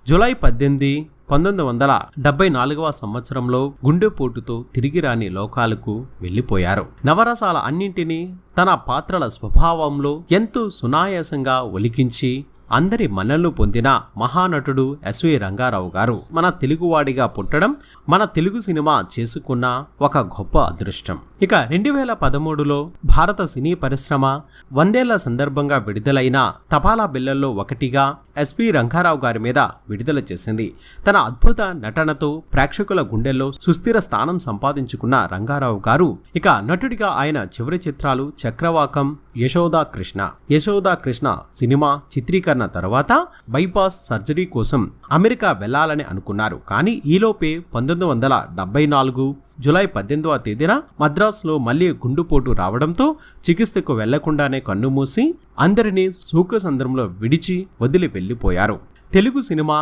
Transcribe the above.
July 18, 1974వ సంవత్సరంలో గుండెపోటుతో తిరిగి రాని లోకాలకు వెళ్లిపోయారు. నవరసాల అన్నింటినీ తన పాత్రల స్వభావంలో ఎంతో సునాయాసంగా ఒలికించి అందరి మన్ననలు పొందిన మహానటుడు ఎస్వి రంగారావు గారు మన తెలుగువాడిగా పుట్టడం మన తెలుగు సినిమా చేసుకున్న ఒక గొప్ప అదృష్టం. ఇక 2013లో భారత సినీ పరిశ్రమ 100ఏళ్ల సందర్భంగా విడుదలైన తపాలా బిళ్లల్లో ఒకటిగా ఎస్వి రంగారావు గారి మీద విడుదల చేసింది. తన అద్భుత నటనతో ప్రేక్షకుల గుండెల్లో సుస్థిర స్థానం సంపాదించుకున్న రంగారావు గారు ఇక నటుడిగా ఆయన చివరి చిత్రాలు చక్రవాకం, యశోదా కృష్ణ సినిమా చిత్రీకరణ తర్వాత బైపాస్ సర్జరీ కోసం అమెరికా వెళ్లాలని అనుకున్నారు. కానీ ఈలోపే 1974 జూలై 18వ తేదీన మద్రాసులో మళ్లీ గుండెపోటు రావడంతో చికిత్సకు వెళ్లకుండానే కన్నుమూసి అందరినీ శోకసంద్రంలో విడిచి వదిలి వెళ్లిపోయారు. తెలుగు సినిమా